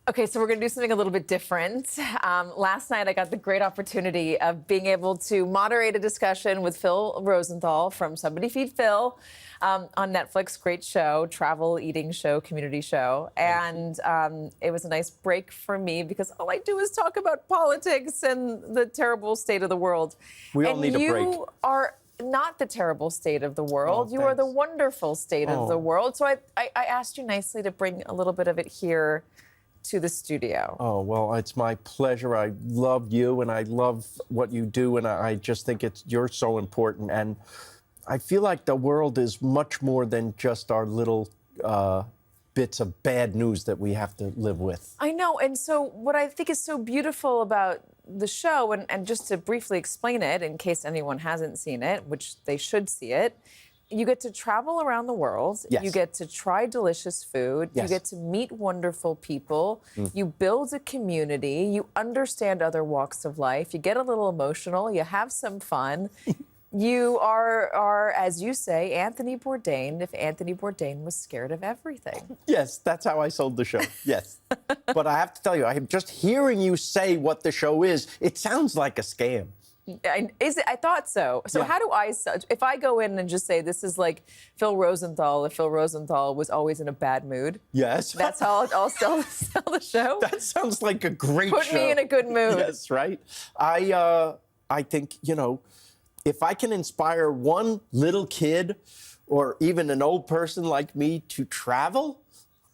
Okay, so we're going to do something a little bit different. Last night, I got the great opportunity of being able to moderate a discussion with Phil Rosenthal from Somebody Feed Phil on Netflix. Great show, travel, eating show, community show. And it was a nice break for me because all I do is talk about politics and the terrible state of the world. We all need a break. You are not the terrible state of the world. You are the wonderful state of the world. So I asked you nicely to bring a little bit of it here to the studio. Oh, well, it's my pleasure. I love you and I love what you do, and I just think you're so important. And I feel like the world is much more than just our little bits of bad news that we have to live with. I know, and so what I think is so beautiful about the show, and just to briefly explain it, in case anyone hasn't seen it, which they should see it, you get to travel around the world. Yes. You get to try delicious food. Yes. You get to meet wonderful people. You build a community. You understand other walks of life. You get a little emotional. You have some fun. You are, as you say, Anthony Bourdain, if Anthony Bourdain was scared of everything. Yes, that's how I sold the show. Yes. But I have to tell you, I'm just hearing you say what the show is, it sounds like a scam. I thought so. So Yeah. how do I, if I go in and just say this is like Phil Rosenthal, if Phil Rosenthal was always in a bad mood, Yes. that's how I'll sell the show? That sounds like a great show. Put me in a good mood. Yes, right? I think, if I can inspire one little kid or even an old person like me to travel,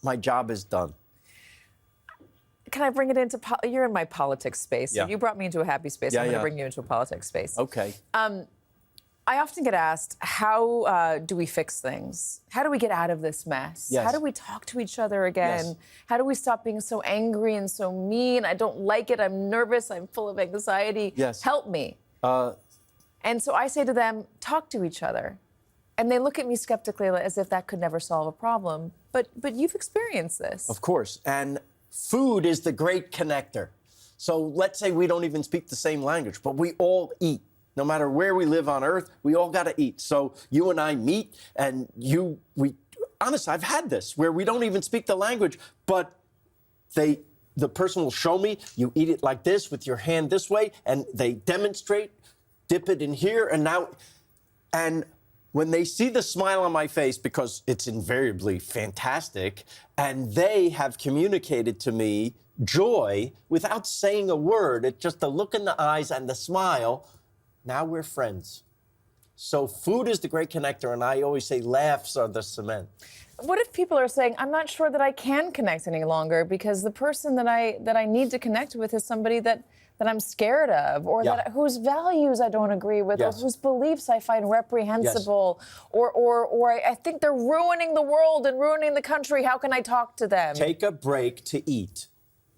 my job is done. Can I bring it into, you're in my politics space. Yeah. So you brought me into a happy space. Yeah, I'm going to yeah. bring you into a politics space. Okay. I often get asked, how do we fix things? How do we get out of this mess? Yes. How do we talk to each other again? Yes. How do we stop being so angry and so mean? I don't like it. I'm nervous. I'm full of anxiety. Yes. Help me. And so I say to them, talk to each other. And they look at me skeptically as if that could never solve a problem. But you've experienced this. Of course. And food is the great connector. So let's say we don't even speak the same language, but we all eat. No matter where we live on earth, we all got to eat. So you and I meet, and honestly, I've had this where we don't even speak the language, but the person will show me, you eat it like this with your hand this way, and they demonstrate, dip it in here, and when they see the smile on my face, because it's invariably fantastic, and they have communicated to me joy without saying a word, it's just the look in the eyes and the smile, now we're friends. So food is the great connector, and I always say laughs are the cement. What if people are saying, I'm not sure that I can connect any longer because the person that I need to connect with is somebody that I'm scared of, or whose values I don't agree with, Yes. or whose beliefs I find reprehensible, or I think they're ruining the world and ruining the country. How can I talk to them? Take a break to eat.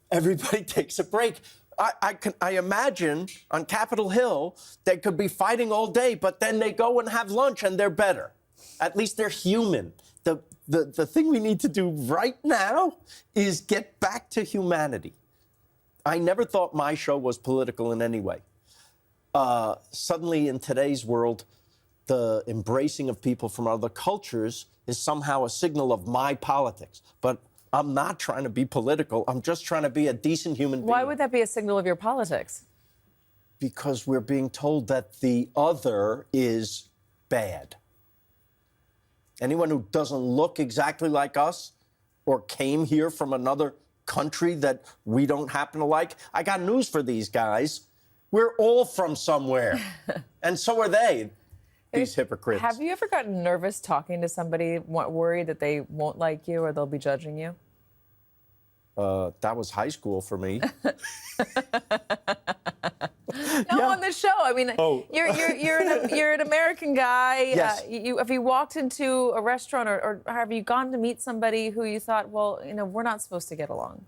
Everybody takes a break. I imagine on Capitol Hill, they could be fighting all day, but then they go and have lunch and they're better. At least they're human. The thing we need to do right now is get back to humanity. I never thought my show was political in any way. Suddenly, in today's world, the embracing of people from other cultures is somehow a signal of my politics. But I'm not trying to be political. I'm just trying to be a decent human being. Why would that be a signal of your politics? Because we're being told that the other is bad. Anyone who doesn't look exactly like us or came here from another country that we don't happen to like, I got news for these guys. We're all from somewhere. And so are they, these hypocrites. Have you ever gotten nervous talking to somebody, worried that they won't like you or they'll be judging you? That was high school for me. No, on the show. I mean, you're an American guy. Yes. Have you walked into a restaurant or have you gone to meet somebody who you thought, well, we're not supposed to get along?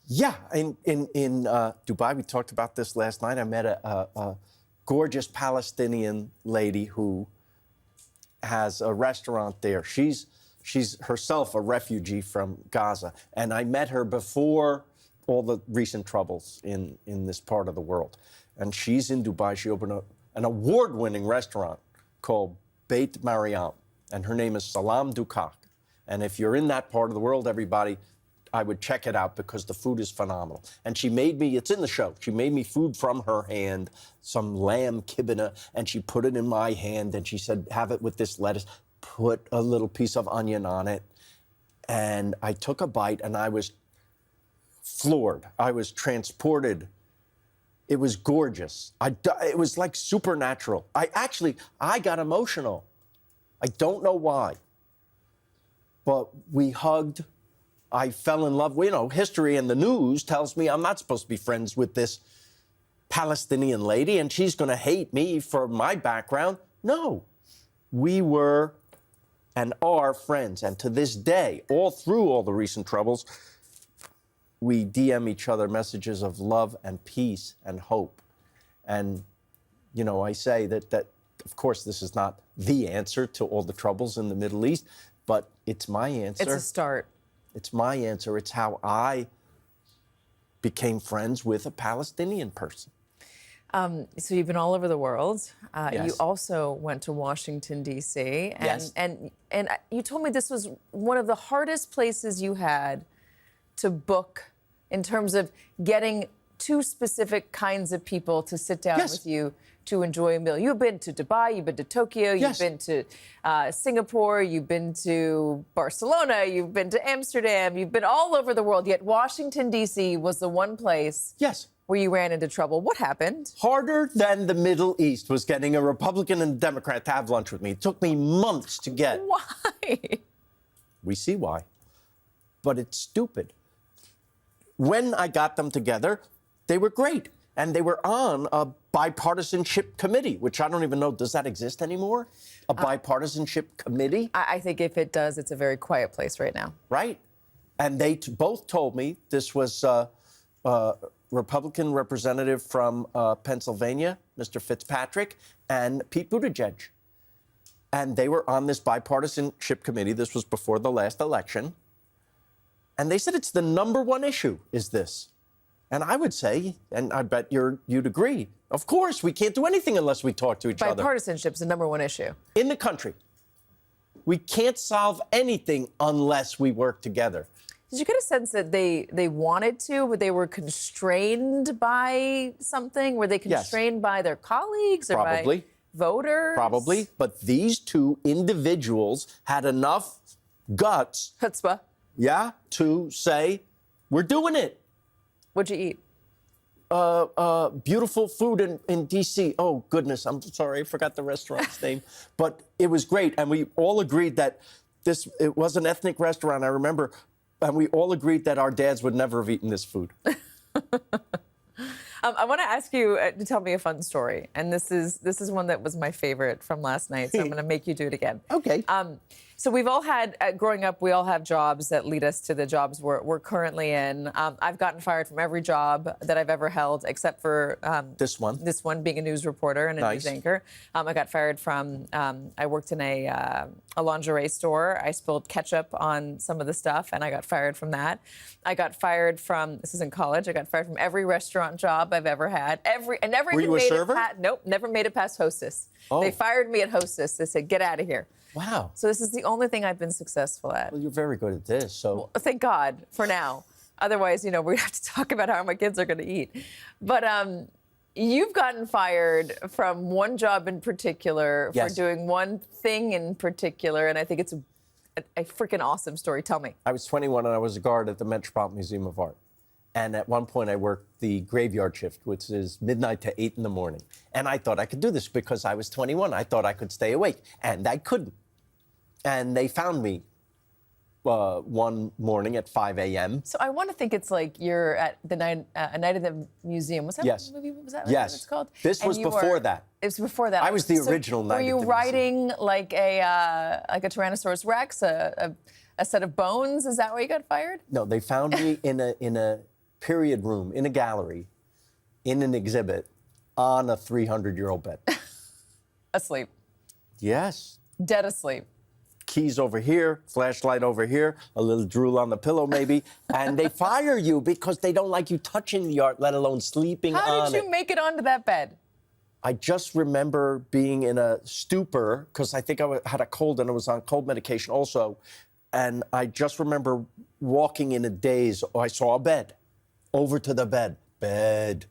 Yeah, in Dubai, we talked about this last night. I met a gorgeous Palestinian lady who has a restaurant there. She's herself a refugee from Gaza, and I met her before all the recent troubles in this part of the world. And she's in Dubai. She opened an award-winning restaurant called Beit Mariam, and her name is Salam Dukak. And if you're in that part of the world, everybody, I would check it out because the food is phenomenal. And she made me, it's in the show, she made me food from her hand, some lamb kibana, and she put it in my hand and she said, have it with this lettuce, put a little piece of onion on it. And I took a bite and I was floored. I was transported. It was gorgeous. It was like supernatural. I got emotional. I don't know why. But we hugged. I fell in love. You know, history and the news tells me I'm not supposed to be friends with this Palestinian lady and she's going to hate me for my background. No, we were and are friends. And to this day, all through all the recent troubles, we DM each other messages of love and peace and hope. And, you know, I say that of course, this is not the answer to all the troubles in the Middle East, but it's my answer. It's a start. It's my answer. It's how I became friends with a Palestinian person. So you've been all over the world. Yes. You also went to Washington, D.C. Yes. And you told me this was one of the hardest places you had to book in terms of getting two specific kinds of people to sit down Yes. with you to enjoy a meal. You've been to Dubai, you've been to Tokyo, Yes. you've been to Singapore, you've been to Barcelona, you've been to Amsterdam, you've been all over the world, yet Washington, D.C. was the one place Yes. where you ran into trouble. What happened? Harder than the Middle East was getting a Republican and a Democrat to have lunch with me. It took me months to get. Why? We see why. But it's stupid. When I got them together, they were great. And they were on a bipartisanship committee, which I don't even know, does that exist anymore? A bipartisanship committee, I think if it does, it's a very quiet place right now. right? And they both told me this was Republican representative from Pennsylvania, Mr. Fitzpatrick, and Pete Buttigieg. And they were on this bipartisanship committee. This was before the last election. And they said it's the number one issue is this. And I would say, and I bet you'd agree, of course, we can't do anything unless we talk to each other. Bipartisanship is the number one issue. In the country. We can't solve anything unless we work together. Did you get a sense that they wanted to, but they were constrained by something? Were they Yes. constrained by their colleagues or Probably. by voters? Probably. But these two individuals had enough guts, Chutzpah. yeah, to say, we're doing it. What'd you eat? Beautiful food in D.C. Oh, goodness, I'm sorry, I forgot the restaurant's name. But it was great, and we all agreed that it was an ethnic restaurant, I remember, and we all agreed that our dads would never have eaten this food. I want to ask you to tell me a fun story, and this is one that was my favorite from last night, so I'm going to make you do it again. Okay. So we've all had, growing up, we all have jobs that lead us to the jobs we're currently in. I've gotten fired from every job that I've ever held, except for This one. This one, being a news reporter and a Nice. news anchor. I got fired from, I worked in a lingerie store. I spilled ketchup on some of the stuff, and I got fired from that. I got fired from, this is in college, I got fired from every restaurant job I've ever had. I never Were even you a made server? Nope, never made it past hostess. Oh. They fired me at hostess. They said, get out of here. Wow. So this is the only thing I've been successful at. Well, you're very good at this, so. Thank God for now. Otherwise, we're going to have to talk about how my kids are going to eat. But you've gotten fired from one job in particular for Yes. doing one thing in particular, and I think it's a freaking awesome story. Tell me. I was 21 and I was a guard at the Metropolitan Museum of Art. And at one point I worked the graveyard shift, which is midnight to 8 in the morning. And I thought I could do this because I was 21. I thought I could stay awake, and I couldn't. And they found me one morning at 5 a.m. So I want to think it's like you're at the night of the museum. Was that Yes. movie? Was that Yes. what it's called? This And was you before were- that. It was before that. I was the So original Night Were at you the riding like a Tyrannosaurus Rex, a set of bones? Is that why you got fired? No, they found me in a period room, in a gallery, in an exhibit, on a 300-year-old bed. Asleep. Yes. Dead asleep. Keys over here, flashlight over here, a little drool on the pillow maybe, and they fire you because they don't like you touching the art, let alone sleeping on How it. did you make it onto that bed? I just remember being in a stupor because I think I had a cold and I was on cold medication also. And I just remember walking in a daze. Oh, I saw a bed. Over to the bed. Bed.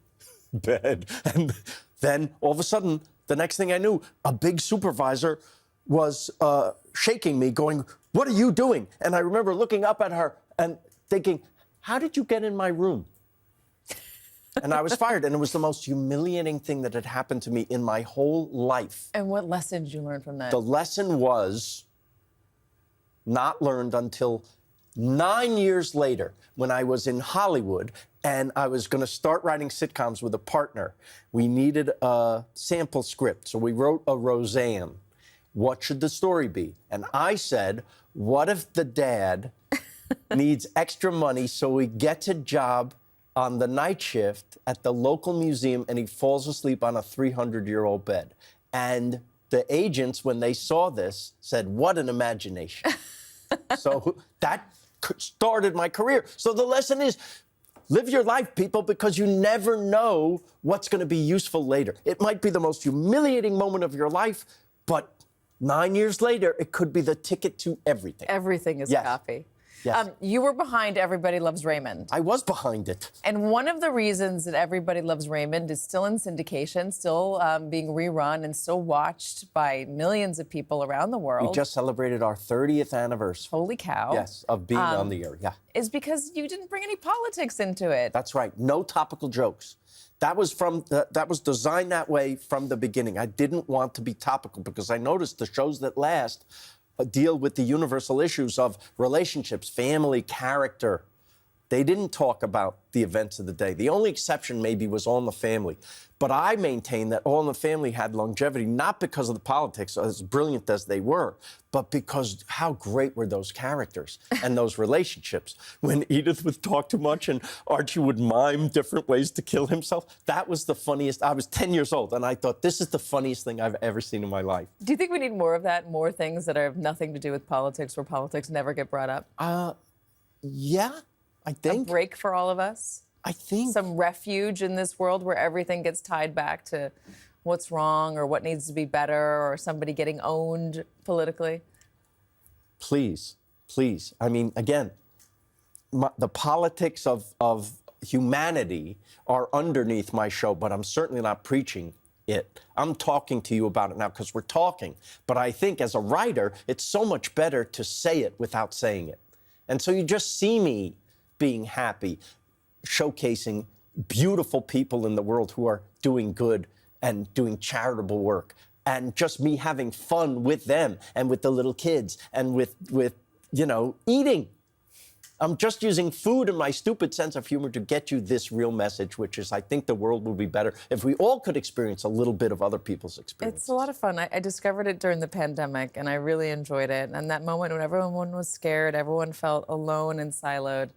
Bed. And then all of a sudden, the next thing I knew, a big supervisor was shaking me, going, "What are you doing?" And I remember looking up at her and thinking, "How did you get in my room?" And I was fired. And it was the most humiliating thing that had happened to me in my whole life. And what lesson did you learn from that? The lesson was not learned until 9 years later, when I was in Hollywood and I was going to start writing sitcoms with a partner. We needed a sample script, so we wrote a Roseanne. What should the story be? And I said, what if the dad needs extra money so he gets a job on the night shift at the local museum and he falls asleep on a 300-year-old bed? And the agents, when they saw this, said, what an imagination. So that started my career. So the lesson is, live your life, people, because you never know what's going to be useful later. It might be the most humiliating moment of your life, but 9 years later, it could be the ticket to everything. Everything is Yes. coffee. Yes. You were behind Everybody Loves Raymond. I was behind it. And one of the reasons that Everybody Loves Raymond is still in syndication, still being rerun and still watched by millions of people around the world. We just celebrated our 30th anniversary. Holy cow. Yes, of being on the air. Yeah. Is because you didn't bring any politics into it. That's right. No topical jokes. That was that was designed that way from the beginning. I didn't want to be topical because I noticed the shows that last deal with the universal issues of relationships, family, character. They didn't talk about the events of the day. The only exception maybe was All in the Family. But I maintain that All in the Family had longevity, not because of the politics, as brilliant as they were, but because how great were those characters and those relationships. When Edith would talk too much and Archie would mime different ways to kill himself, that was the funniest. I was 10 years old, and I thought, this is the funniest thing I've ever seen in my life. Do you think we need more of that? More things that have nothing to do with politics, where politics never get brought up? Yeah, I A think. break for all of us? I think. Some refuge in this world where everything gets tied back to what's wrong or what needs to be better or somebody getting owned politically? Please, please. I mean, again, the politics of humanity are underneath my show, but I'm certainly not preaching it. I'm talking to you about it now because we're talking. But I think as a writer, it's so much better to say it without saying it. And so you just see me being happy, showcasing beautiful people in the world who are doing good and doing charitable work, and just me having fun with them and with the little kids and with eating. I'm just using food and my stupid sense of humor to get you this real message, which is I think the world would be better if we all could experience a little bit of other people's experience. It's a lot of fun. I discovered it during the pandemic, and I really enjoyed it. And that moment when everyone was scared, everyone felt alone and siloed,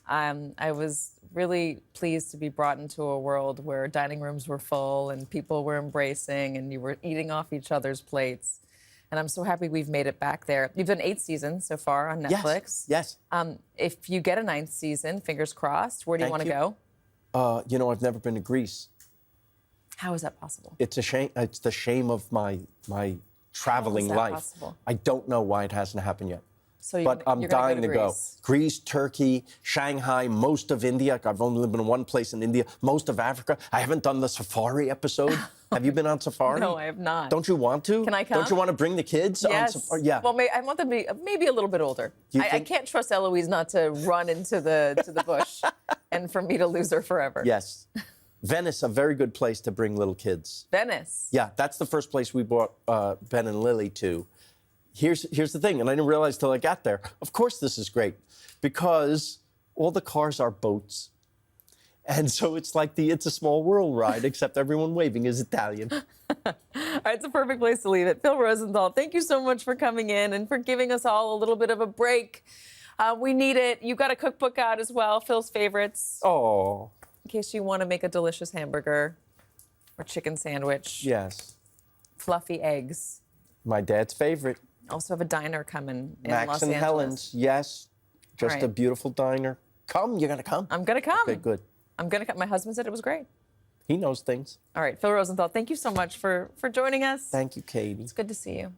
I was really pleased to be brought into a world where dining rooms were full and people were embracing and you were eating off each other's plates. And I'm so happy we've made it back there. You've done 8 seasons so far on Netflix. Yes. If you get a 9th season, fingers crossed, where do you want to go? I've never been to Greece. How is that possible? It's a shame. It's the shame of my traveling that life. possible? I don't know why it hasn't happened yet. So But I'm you're gonna dying to go. Greece. Greece, Turkey, Shanghai, most of India. I've only been in one place in India. Most of Africa. I haven't done the safari episode. Have you been on safari? No, I have not. Don't you want to? Can I come? Don't you want to bring the kids on Yes. safari? Yeah. Well, I want them to be maybe a little bit older. You I think- can't trust Eloise not to run into the bush and for me to lose her forever. Yes. Venice, a very good place to bring little kids. Venice. Yeah, that's the first place we brought Ben and Lily to. Here's the thing, and I didn't realize till I got there. Of course this is great, because all the cars are boats. And so it's like the It's a Small World ride, except everyone waving is Italian. All right, it's a perfect place to leave it. Phil Rosenthal, thank you so much for coming in and for giving us all a little bit of a break. We need it. You've got a cookbook out as well, Phil's favorites, Oh, in case you want to make a delicious hamburger or chicken sandwich. yes. Fluffy eggs. My dad's favorite. Also have a diner coming in Max Los and Angeles. Helen's, yes. Just right. a beautiful diner. Come, you're going to come. I'm going to come. Okay, good. I'm going to come. My husband said it was great. He knows things. All right, Phil Rosenthal, thank you so much for joining us. Thank you, Katie. It's good to see you.